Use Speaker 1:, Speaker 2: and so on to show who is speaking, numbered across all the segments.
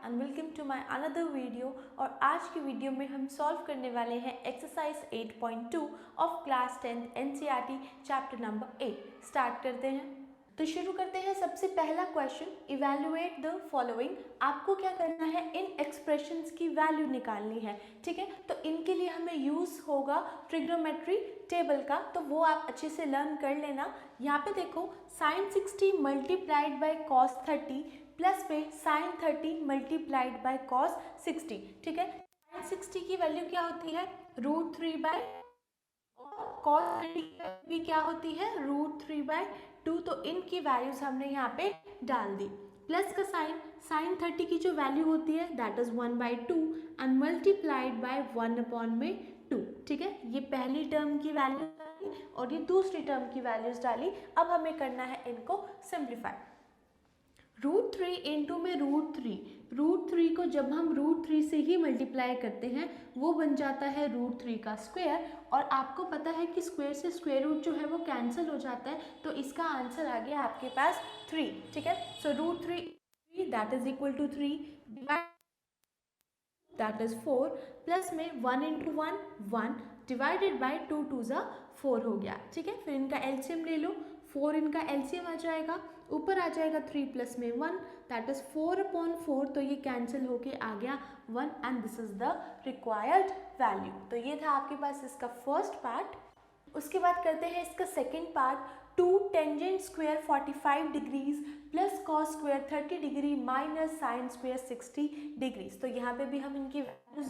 Speaker 1: And welcome to my another video. और आज की वीडियो में हम सॉल्व करने वाले हैं exercise 8.2 of class 10th NCERT chapter number 8। Start करते हैं। तो शुरू करते हैं। सबसे पहला क्वेश्चन, इवैल्यूएट द फॉलोइंग। आपको क्या करना है, इन एक्सप्रेशंस की वैल्यू निकालनी है। ठीक है, तो इनके लिए हमें यूज होगा ट्रिग्नोमेट्री टेबल का, तो वो आप अच्छे से लर्न कर लेना। यहाँ पे देखो sin 60 multiplied by cos 30 plus में sin 30 मल्टीप्लाइड बाय cos 60। ठीक है, sin 60 की वैल्यू क्या होती है, √3 बाय cos 30 भी क्या होती है, √3/2। तो इनकी वैल्यूज हमने यहाँ पे डाल दी। प्लस का sin 30 की जो वैल्यू होती है that is 1/2 and multiplied bye 1/2। ठीक है, ये पहली टर्म की वैल्यू डाली और ये दूसरी टर्म की वैल्यूज डाली। अब हमें करना है इनको सिंप्लीफाई। √3 इंटू में √3 को जब हम √3 से ही मल्टीप्लाई करते हैं वो बन जाता है √3 का स्क्वायर। और आपको पता है कि स्क्वायर से स्क्वायर रूट जो है वो कैंसिल हो जाता है, तो इसका आंसर आ गया आपके पास 3। ठीक है, so √3 that is equal to 3 that is 4 plus में 1 इंटू 1 डिवाइडेड बाई 2 2 ज़ा 4 हो गया। ठीक है, फिर इनका एलसीएम ले लो, 4 इनका एलसीएम आ जाएगा, ऊपर आ जाएगा 3 प्लस में 1 दैट इज 4/4, तो ये कैंसिल होके आ गया 1 and this is the required value. तो ये था आपके पास इसका फर्स्ट पार्ट। उसके बाद करते हैं इसका second part. 2 tangent square 45 degrees plus cos square 30 degree minus sine square 60 degrees. तो यहाँ पे भी हम इनकी वैल्यूज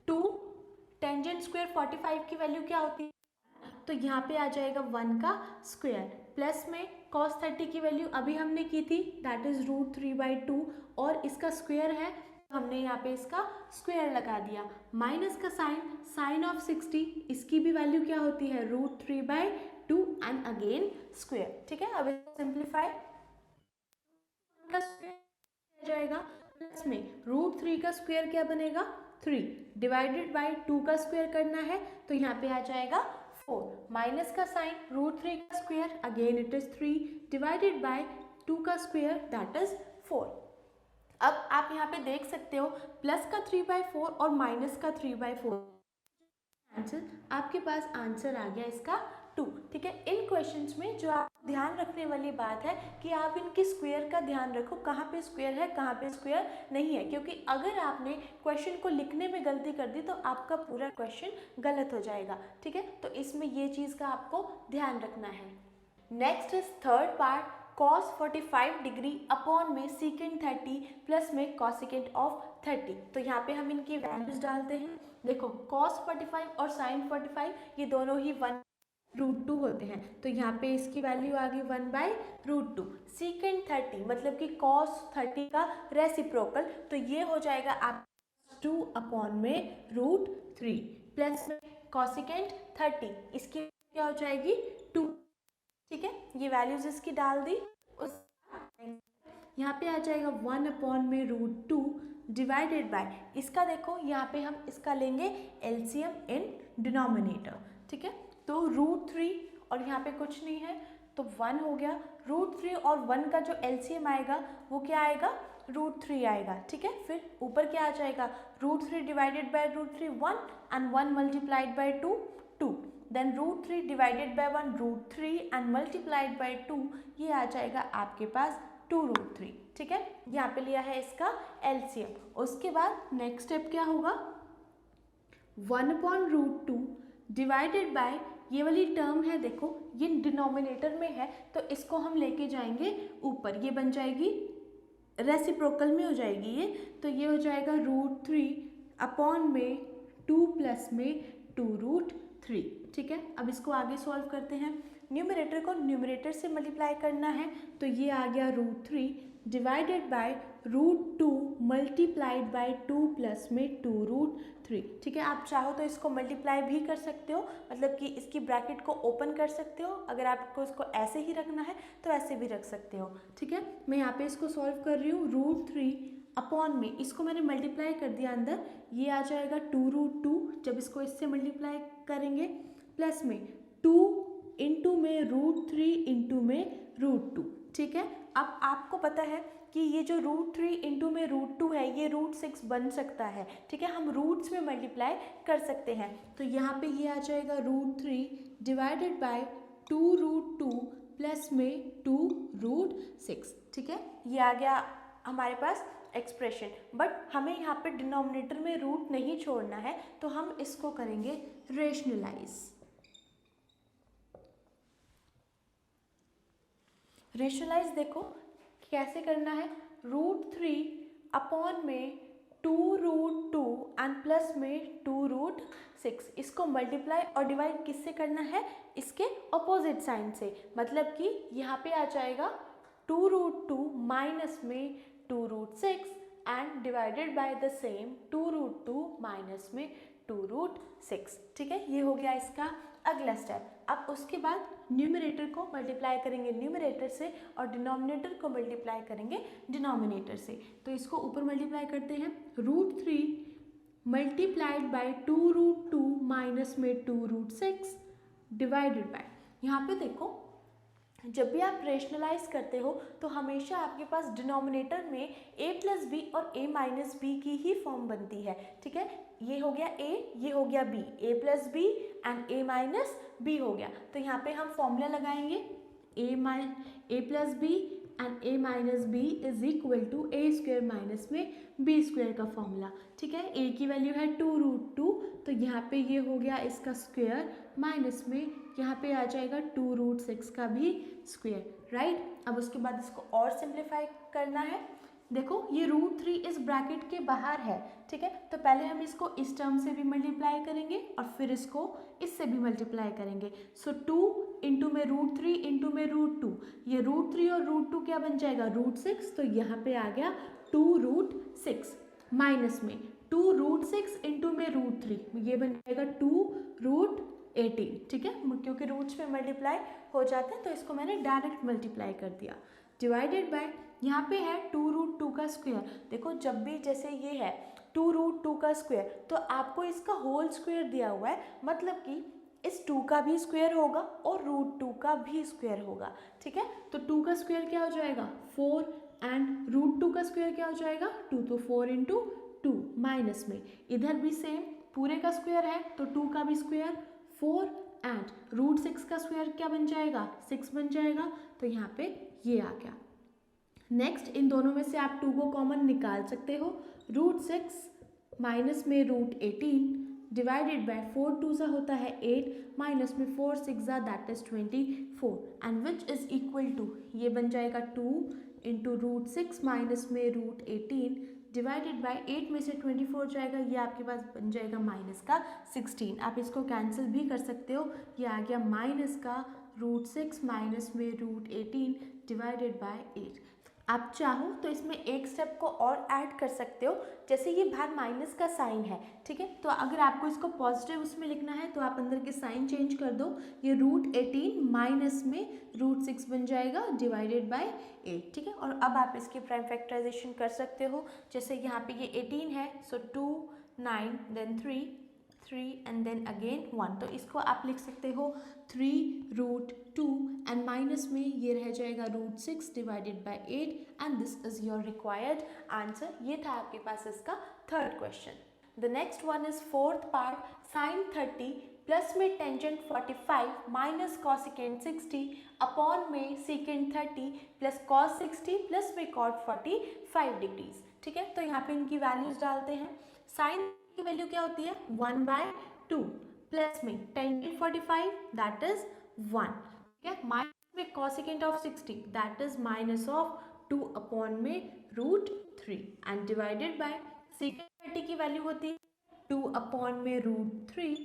Speaker 1: 2 टेंजेंट स्क्वायर 45 की वैल्यू क्या होती है, तो यहाँ पे आ जाएगा 1 का स्क्वायर प्लस में cos 30 की वैल्यू अभी हमने की थी दैट इज √3/2 और इसका स्क्वायर है, हमने यहाँ पे इसका स्क्वायर लगा दिया, माइनस का साइन ऑफ 60, इसकी भी वैल्यू क्या होती है √3/2 एंड अगेन स्क्वायर। ठीक है, अब सिंप्लीफाई जाएगा प्लस में √3 का स्क्वायर क्या बनेगा 3 डिवाइडेड बाय 2 का स्क्वायर करना है, तो यहाँ पे आ जाएगा 4 माइनस का साइन √3 का square again it is 3 divided by 2 का स्क्वायर दैट इज 4। अब आप यहाँ पे देख सकते हो प्लस का 3/4 और माइनस का 3/4 आंसर, आपके पास आंसर आ गया इसका 2। ठीक है, इन क्वेश्चंस में जो आप ध्यान रखने वाली बात है कि आप इनके स्क्वायर का ध्यान रखो, कहाँ पे स्क्वायर है कहाँ पे स्क्वायर नहीं है, क्योंकि अगर आपने क्वेश्चन को लिखने में गलती कर दी तो आपका पूरा क्वेश्चन गलत हो जाएगा। ठीक है, तो इसमें ये चीज़ का आपको ध्यान रखना है। Next is third part, cos 45 degree upon में secant 30 प्लस में cosecant ऑफ 30। तो यहाँ पे हम इनकी वैल्यूज डालते हैं। देखो cos 45 और sin 45 ये दोनों ही 1/2 होते हैं, तो यहाँ पे इसकी वैल्यू आ गई 1/2। secant 30 मतलब कि cos 30 का रेसिप्रोकल, तो ये हो जाएगा आप 2 अपॉन में √3 प्लस में cosecant 30, इसकी क्या हो जाएगी 2। ठीक है, ये वैल्यूज इसकी डाल दी, उस यहाँ पे आ जाएगा 1 अपॉन में √2 डिवाइडेड बाय, इसका देखो यहाँ पे हम इसका लेंगे एलसीएम इन डिनोमिनेटर। ठीक है, तो √3 और यहाँ पे कुछ नहीं है तो 1 हो गया, √3 और 1 का जो एलसीएम आएगा वो क्या आएगा √3 आएगा। ठीक है, फिर ऊपर क्या आ जाएगा √3 divided by √3 1 and 1 multiplied by 2 2, then √3 divided by 1 √3 and multiplied by 2, ये आ जाएगा आपके पास 2√3। ठीक है, यहाँ पे लिया है इसका एलसीएम। उसके बाद नेक्स्ट स्टेप क्या होगा, 1/√2 डिवाइडेड बाय, ये वाली टर्म है देखो ये डिनोमिनेटर में है तो इसको हम लेके जाएंगे ऊपर, ये बन जाएगी रेसिप्रोकल में हो जाएगी ये, तो ये हो जाएगा √3 अपॉन में 2 प्लस में 2√3। ठीक है, अब इसको आगे सॉल्व करते हैं। न्यूमरेटर को न्यूमरेटर से मल्टीप्लाई करना है, तो ये आ गया √3 divided by √2 multiplied by 2 plus में 2√3। ठीक है, आप चाहो तो इसको मल्टीप्लाई भी कर सकते हो, मतलब कि इसकी ब्रैकेट को ओपन कर सकते हो, अगर आपको इसको ऐसे ही रखना है तो ऐसे भी रख सकते हो। ठीक है, मैं यहाँ पे इसको सॉल्व कर रही हूँ, √3 अपॉन में इसको मैंने मल्टीप्लाई कर दिया अंदर, ये आ जाएगा 2√2 जब इसको इससे मल्टीप्लाई करेंगे, प्लस में 2 इंटू में √3 इंटू में √2। ठीक है, अब आपको पता है कि ये जो √3 इंटू में √2 है ये √6 बन सकता है, ठीक है, हम रूट्स में मल्टीप्लाई कर सकते हैं। तो यहाँ पे ये आ जाएगा √3 डिवाइडेड बाय 2√2 प्लस में 2√6, ठीक है, ये आ गया हमारे पास एक्सप्रेशन। बट हमें यहाँ पे डिनोमिनेटर में रूट नहीं छोड़ना है, तो हम इसको करेंगे रेशनलाइज। रेशनलाइज देखो कैसे करना है, √3 अपॉन में 2√2 एंड प्लस में 2√6, इसको मल्टीप्लाई और डिवाइड किससे करना है, इसके अपोजिट साइन से, मतलब कि यहाँ पे आ जाएगा 2√2 माइनस में 2√6 and divided by the same 2√2 minus में 2√6, ठीक है, ये हो गया इसका अगला स्टेप। अब उसके बाद न्यूमरेटर को मल्टीप्लाई करेंगे न्यूमरेटर से और डिनोमिनेटर को मल्टीप्लाई करेंगे डिनोमिनेटर से। तो इसको ऊपर मल्टीप्लाई करते हैं, √3 मल्टीप्लाइड बाय 2√2 माइनस में 2√6 डिवाइडेड बाय, यहाँ पे देखो जब भी आप रेशनलाइज करते हो तो हमेशा आपके पास डिनोमिनेटर में a प्लस बी और a माइनस बी की ही फॉर्म बनती है, ठीक है, ये हो गया a, ये हो गया b, a plus b and a minus b हो गया। तो यहाँ पे हम फॉर्मूला लगाएंगे a plus b and a minus b is equal to a square minus में b स्क्वायर का फॉर्मूला, ठीक है, a की वैल्यू है 2√2, तो यहाँ पे ये हो गया इसका स्क्वायर माइनस में यहाँ पे आ जाएगा 2√6 का भी स्क्वायर, राइट। अब उसके बाद इसको और सिंप्लीफाई करना है, देखो ये √3 इस ब्रैकेट के बाहर है, ठीक है, तो पहले हम इसको इस टर्म से भी मल्टीप्लाई करेंगे और फिर इसको इससे भी मल्टीप्लाई करेंगे। सो 2 इंटू में √3 इंटू में √2, ये √3 और √2 क्या बन जाएगा √6, तो यहाँ पे आ गया 2√6 माइनस में 2√6 इंटू में √3, ये बन जाएगा 2√18, ठीक है, क्योंकि रूट्स में मल्टीप्लाई हो जाते हैं तो इसको मैंने डायरेक्ट मल्टीप्लाई कर दिया, डिवाइडेड बाय यहाँ पे है 2√2 का स्क्वायर। देखो जब भी जैसे ये है 2√2 का स्क्वायर तो आपको इसका होल स्क्वायर दिया हुआ है, मतलब कि इस 2 का भी स्क्वायर होगा और √2 का भी स्क्वायर होगा, ठीक है, तो 2 का स्क्वायर क्या हो जाएगा 4 एंड √2 का स्क्वायर क्या हो जाएगा 2, तो 4 इंटू 2 माइनस में इधर भी सेम पूरे का स्क्वायर है तो 2 का भी स्क्वायर 4 एंड √6 का स्क्वायर क्या बन जाएगा 6 बन जाएगा, तो यहाँ पे ये आ गया। नेक्स्ट इन दोनों में से आप 2 को कॉमन निकाल सकते हो, √6 माइनस में √18 डिवाइडेड बाय 4 2 सा होता है 8 माइनस में 4 6 that is 24 and which is equal to ये बन जाएगा 2 इंटू √6 माइनस में √18 डिवाइडेड बाय 8 में से 24 जाएगा, ये आपके पास बन जाएगा माइनस का 16, आप इसको कैंसिल भी कर सकते हो, ये आ गया माइनस का √6 माइनस में √18 डिवाइडेड बाय 8। आप चाहो तो इसमें एक स्टेप को और ऐड कर सकते हो, जैसे ये बाहर माइनस का साइन है, ठीक है, तो अगर आपको इसको पॉजिटिव उसमें लिखना है तो आप अंदर के साइन चेंज कर दो, ये √18 माइनस में √6 बन जाएगा डिवाइडेड बाय 8, ठीक है, और अब आप इसकी प्राइम फैक्टराइजेशन कर सकते हो, जैसे यहाँ पे ये 18 है, सो 2 9 देन 3 एंड देन अगेन 1, तो इसको आप लिख सकते हो 3√2 एंड माइनस में ये रह जाएगा √6 divided by 8 and this is your required answer. ये था आपके पास इसका third question. The next one is fourth part, sin 30 plus में टेंजेंट 45 माइनस कॉसिकेंट 60 अपॉन में सेकेंड 30 प्लस कॉस 60 प्लस में कॉट 45 डिग्रीज, ठीक है, तो यहाँ पे इनकी वैल्यूज डालते हैं। साइन की वैल्यू क्या होती है 1/2 प्लस में टेंजेंट 45 दैट इज 1, ठीक है, माइनस में cosecant of 60 that is minus of 2 upon में √3 एंड डिवाइडेड बाय सेकेंड 30 की वैल्यू होती है 2 अपॉन में √3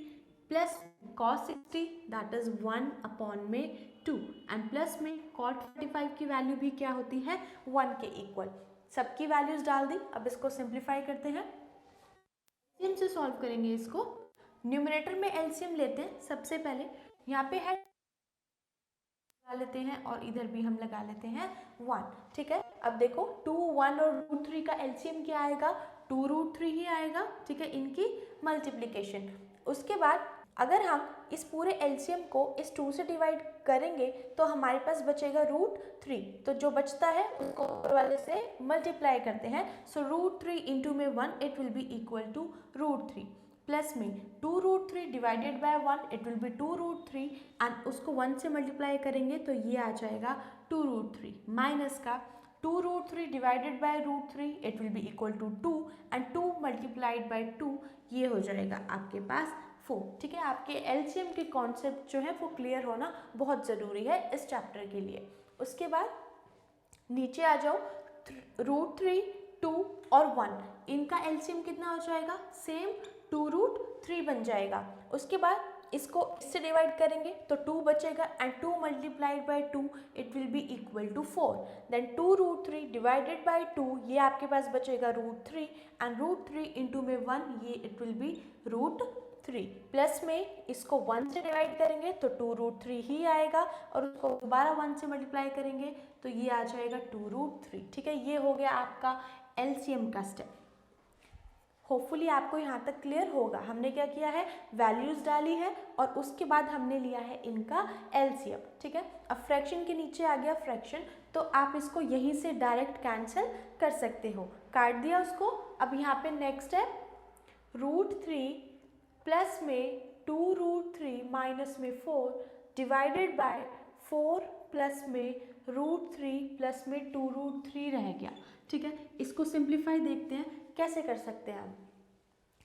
Speaker 1: plus cos 60 that is 1 upon में 2 एंड प्लस में cot 45 की वैल्यू भी क्या होती है 1 के इक्वल। सबकी वैल्यूज डाल दी, अब इसको सिंप्लीफाई करते हैं, एलसीएम से सॉल्व करेंगे इसको। न्यूमरेटर में एलसीएम लेते हैं, सबसे पहले यहाँ पे है लगा लेते हैं और इधर भी हम लगा लेते हैं 1, ठीक है। अब देखो 2 1 और √3 का एलसीएम क्या आएगा 2√3 ही आएगा, ठीक है, इनकी मल्टीप्लिकेशन। उसके बाद अगर हम इस पूरे एलसीएम को इस 2 से डिवाइड करेंगे तो हमारे पास बचेगा √3। तो जो बचता है उसको ऊपर वाले से मल्टीप्लाई करते हैं। सो √3 इंटू में 1 it will be equal to √3 plus में 2√3 divided by 1 it will be 2√3 and उसको 1 से मल्टीप्लाई करेंगे तो ये आ जाएगा 2√3 माइनस का 2√3 divided by √3 it will be equal to 2 and 2 multiplied by 2 ये हो जाएगा आपके पास 4। ठीक है, आपके एलसीएम के कॉन्सेप्ट जो है वो क्लियर होना बहुत ज़रूरी है इस चैप्टर के लिए। उसके बाद नीचे आ जाओ, √3, 2 और 1 इनका एलसीएम कितना हो जाएगा, सेम 2√3 बन जाएगा। उसके बाद इसको इससे डिवाइड करेंगे तो 2 बचेगा and 2 multiplied by 2 it will be equal to 4। Then 2√3 divided by 2 ये आपके पास बचेगा √3 एंड √3 इंटू में 1 ये इट विल बी √3 प्लस में इसको 1 से डिवाइड करेंगे तो 2√3 ही आएगा और उसको दोबारा 1 से मल्टीप्लाई करेंगे तो ये आ जाएगा 2√3। ठीक है, ये हो गया आपका एलसीएम का स्टेप। होपफुली आपको यहाँ तक क्लियर होगा। हमने क्या किया है, वैल्यूज डाली है और उसके बाद हमने लिया है इनका एलसीएम। ठीक है, अब फ्रैक्शन के नीचे आ गया फ्रैक्शन, तो आप इसको यहीं से डायरेक्ट कैंसिल कर सकते हो। काट दिया उसको। अब यहाँ पे नेक्स्ट है √3 प्लस में 2√3 माइनस में 4 डिवाइडेड बाय 4 प्लस में √3 प्लस में 2√3 रह गया। ठीक है, इसको सिंप्लीफाई देखते हैं कैसे कर सकते हैं हम।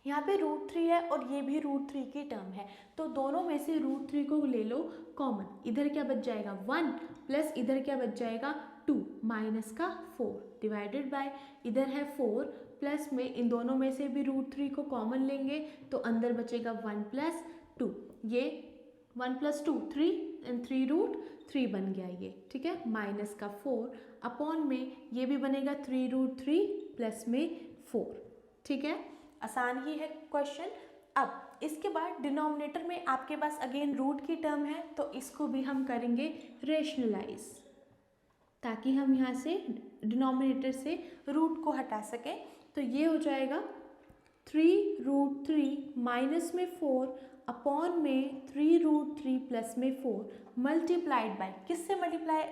Speaker 1: यहाँ पे √3 है और ये भी √3 की टर्म है, तो दोनों में से √3 को ले लो कॉमन। इधर क्या बच जाएगा 1 प्लस इधर क्या बच जाएगा 2 माइनस का 4 डिवाइडेड बाय इधर है 4 प्लस में इन दोनों में से भी √3 को कॉमन लेंगे तो अंदर बचेगा 1 प्लस 2, ये 1 प्लस 2 3 एंड 3√3 बन गया ये। ठीक है, माइनस का 4 अपॉन में ये भी बनेगा 3√3 प्लस में 4। ठीक है, आसान ही है क्वेश्चन। अब इसके बाद डिनोमिनेटर में आपके पास अगेन रूट की टर्म है तो इसको भी हम करेंगे रेशनलाइज, ताकि हम यहाँ से डिनोमिनेटर से रूट को हटा सकें। तो ये हो जाएगा 3√3 माइनस में 4 अपॉन में 3√3 प्लस में 4 मल्टीप्लाइड बाय, किससे मल्टीप्लाई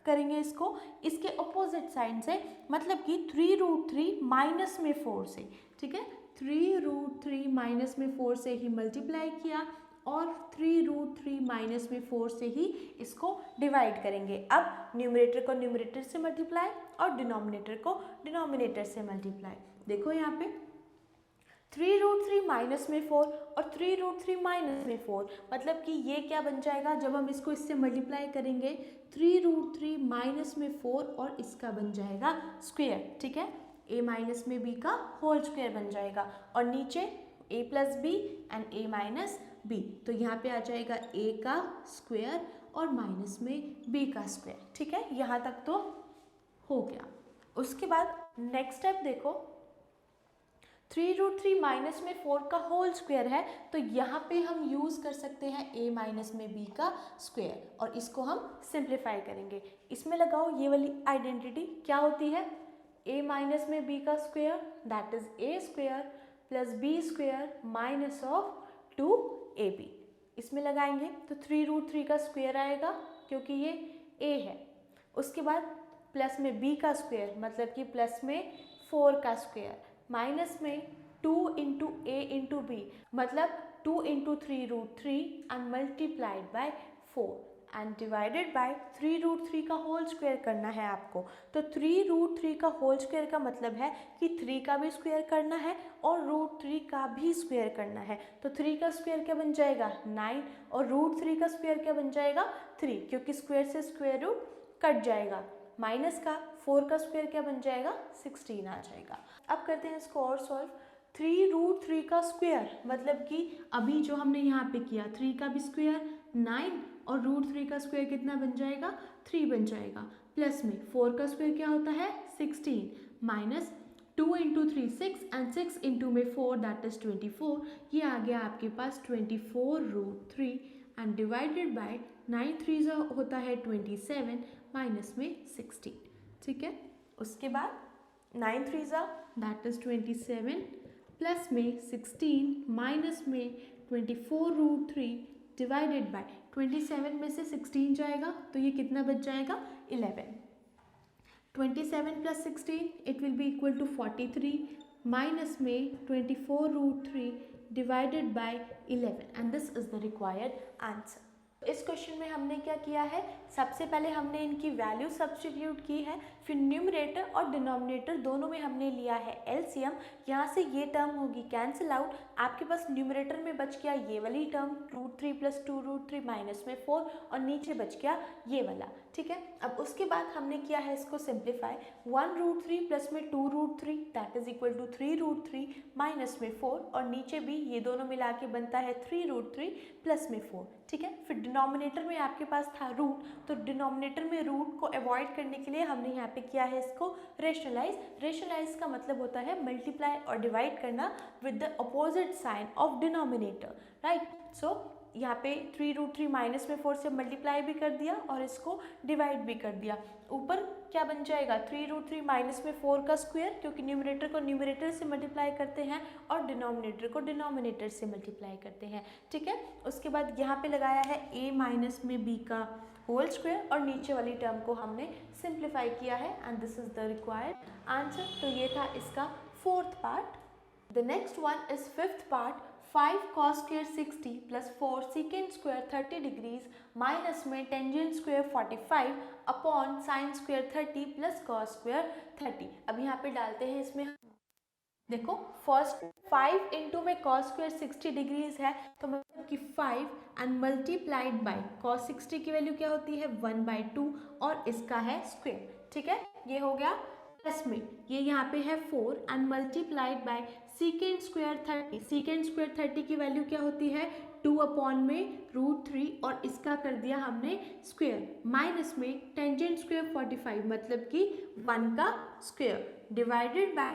Speaker 1: करेंगे इसको, इसके ऑपोजिट साइड से, मतलब कि 3√3 माइनस में 4 से। ठीक है, 3√3 माइनस में 4 से ही मल्टीप्लाई किया और 3√3 माइनस में 4 से ही इसको डिवाइड करेंगे। अब न्यूमरेटर को न्यूमरेटर से मल्टीप्लाई और डिनोमिनेटर को डिनोमिनेटर से मल्टीप्लाई। देखो यहाँ पे 3√3 माइनस में 4 और 3√3 माइनस में 4, मतलब कि ये क्या बन जाएगा, जब हम इसको इससे मल्टीप्लाई करेंगे 3√3 माइनस में 4 और इसका बन जाएगा स्क्वायर। ठीक है, a माइनस में b का होल स्क्वायर बन जाएगा और नीचे a plus b and a minus b, तो यहाँ पे आ जाएगा a का स्क्वायर और माइनस में b का स्क्वायर। ठीक है, यहाँ तक तो हो गया। उसके बाद नेक्स्ट स्टेप देखो, 3√3 माइनस में 4 का होल स्क्वायर है तो यहाँ पे हम यूज़ कर सकते हैं a माइनस में b का स्क्वायर और इसको हम सिंप्लीफाई करेंगे। इसमें लगाओ ये वाली आइडेंटिटी, क्या होती है, a माइनस में b का square that is a square plus b square minus of 2ab। इसमें लगाएंगे तो 3√3 का स्क्वायर आएगा क्योंकि ये a है। उसके बाद प्लस में b का स्क्वायर मतलब कि प्लस में 4 का स्क्वायर माइनस में 2 इंटू a इंटू b मतलब 2 into 3√3 and multiplied bye 4 and divided by 3√3 का होल स्क्वायर करना है आपको। तो 3√3 का होल स्क्वायर का मतलब है कि 3 का भी स्क्वायर करना है और √3 का भी स्क्वायर करना है। तो 3 का स्क्वायर क्या बन जाएगा 9 और √3 का स्क्वायर क्या बन जाएगा 3, क्योंकि स्क्वायर से स्क्वायर रूट कट जाएगा। माइनस का 4 का स्क्वायर क्या बन जाएगा 16 आ जाएगा। अब करते हैं इसको और सॉल्व। 3√3 का स्क्वायर मतलब कि अभी जो हमने यहाँ पे किया 3 का भी स्क्वायर 9 और √3 का स्क्वायर कितना बन जाएगा 3 बन जाएगा, प्लस में 4 का स्क्वायर क्या होता है 16 माइनस 2 इंटू 3 6 एंड 6 इंटू में 4 दैट इज 24। ये आ गया आपके पास 24√3 एंड डिवाइडेड बाय 9 3 होता है 27 माइनस में 16। ठीक है, उसके बाद 9 3 दैट इज 27 प्लस में 16 माइनस में 24√3 डिवाइडेड बाय 27 में से 16 जाएगा तो ये कितना बच जाएगा 11. 27 plus 16 it will be equal to 43 minus में 24√3 divided by 11 and this is the required answer. इस क्वेश्चन में हमने क्या किया है, सबसे पहले हमने इनकी वैल्यू सब्स्टिट्यूट की है, फिर न्यूमरेटर और डिनोमिनेटर दोनों में हमने लिया है एलसीएम. यहाँ से ये टर्म होगी कैंसिल आउट, आपके पास न्यूमरेटर में बच गया ये वाली टर्म √3 + 2√3 माइनस में 4 और नीचे बच गया ये वाला. ठीक है, अब उसके बाद हमने किया है इसको सिंप्लीफाई. 1√3 प्लस में 2√3 that is equal to 3√3 minus में 4 और नीचे भी ये दोनों मिला के बनता है 3√3 प्लस में 4. ठीक है, फिर डिनोमिनेटर में आपके पास था रूट, तो डिनोमिनेटर में रूट को अवॉइड करने के लिए हमने यहाँ पे किया है इसको रेशनलाइज. रेशनलाइज का मतलब होता है मल्टीप्लाई और डिवाइड करना with the opposite sign of denominator. Right, so यहाँ पे 3√3 माइनस में 4 से मल्टीप्लाई भी कर दिया और इसको डिवाइड भी कर दिया. ऊपर क्या बन जाएगा 3√3 माइनस में 4 का स्क्वायर, क्योंकि न्यूमरेटर को न्यूमरेटर से मल्टीप्लाई करते हैं और डिनोमिनेटर को डिनोमिनेटर से मल्टीप्लाई करते हैं. ठीक है, उसके बाद यहाँ पे लगाया है a माइनस में b का होल स्क्वायर और नीचे वाली टर्म को हमने सिंप्लीफाई किया है and this is the required answer. तो ये था इसका 4th part. The next one is 5th part. 5 cos square 60 plus 4 secant square 30 degrees minus में tangent square 45 upon sin square 30 plus cos square 30. अब यहाँ पे डालते हैं इसमें, देखो फर्स्ट 5 इंटू में cos square 60 डिग्रीज है तो मतलब कि 5 एंड मल्टीप्लाइड बाय cos 60 की वैल्यू क्या होती है 1/2 और इसका है स्क्वायर. ठीक है, ये हो गया. प्लस में ये यहाँ पे है 4 and multiplied bye secant square 30. Secant square 30 की वैल्यू क्या होती है 2 अपॉन में √3 और इसका कर दिया हमने स्क्वायर माइनस में टेंजेंट स्क्वायर 45 मतलब कि 1 का square divided by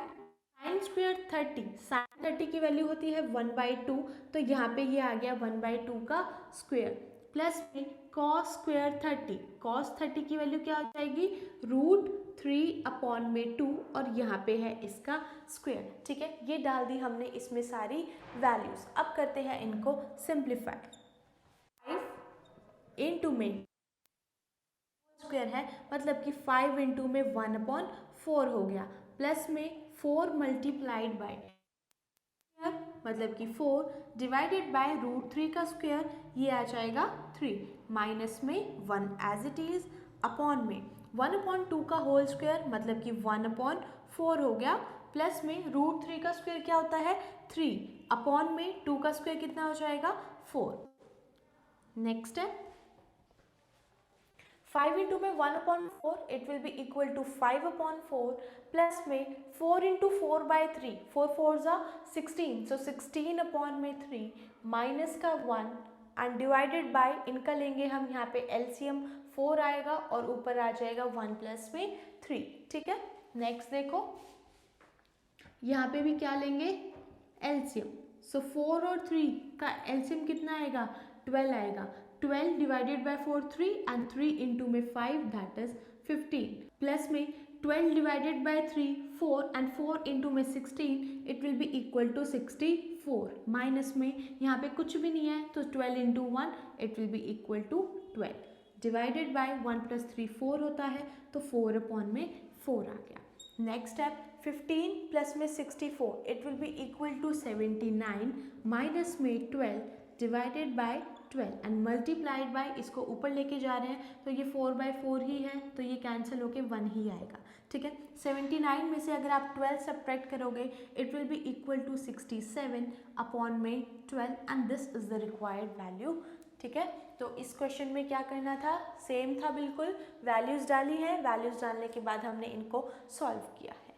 Speaker 1: sine square 30. Sine 30 की वैल्यू होती है 1/2 तो यहाँ पे ये आ गया 1/2 का स्क्वायर प्लस में cos स्क्वायर 30. cos 30 की वैल्यू क्या हो जाएगी √3 अपॉन में 2 और यहाँ पे है इसका स्क्वायर. ठीक है, ये डाल दी हमने इसमें सारी वैल्यूज. अब करते हैं इनको सिंप्लीफाई. 5 इंटू में स्क्वायर है मतलब कि 5 इंटू में 1/4 हो गया प्लस में 4 मल्टीप्लाइड बाय मतलब कि 4 डिवाइडेड बाय √3 का स्क्वायर ये आ जाएगा 3 माइनस में 1 एज इट इज अपॉन में 1/2 का होल स्क्वायर मतलब कि 1/4 हो गया प्लस में √3 का स्क्वायर क्या होता है 3 अपॉन में 2 का स्क्वायर कितना हो जाएगा 4. नेक्स्ट है 5 इंटू में 1/4 it will be equal to 5/4 plus में 4 इंटू 4/3 4 4 ज़ा 16 सो 16 अपॉन में 3 माइनस का 1 एंड डिवाइडेड बाय इनका लेंगे हम यहाँ पे एलसीएम 4 आएगा और ऊपर आ जाएगा 1 प्लस में 3. ठीक है, नेक्स्ट देखो यहाँ पे भी क्या लेंगे एलसीएम. सो 4 और 3 का एलसीएम कितना आएगा 12 आएगा. 12 डिवाइडेड बाय 4 3 एंड 3 इंटू में 5 दैट इज 15 प्लस में 12 डिवाइडेड बाय 3 4 एंड 4 इंटू में 16 it will be equal to 64 minus में यहाँ पे कुछ भी नहीं है तो 12 into 1 it will be equal to 12 divided by 1 plus 3 4 होता है तो 4 अपॉन में 4 आ गया. नेक्स्ट स्टेप 15 प्लस में 64 it will be equal to 79 minus में 12 divided by 12 and multiplied by इसको ऊपर लेके जा रहे हैं तो ये 4/4 ही है तो ये कैंसिल होके 1 ही आएगा. ठीक है, 79 में से अगर आप 12 सब्ट्रैक्ट करोगे it will be equal to 67 upon में 12 and this is the required value. ठीक है, तो इस क्वेश्चन में क्या करना था सेम था बिल्कुल. वैल्यूज डाली है, वैल्यूज डालने के बाद हमने इनको सॉल्व किया है.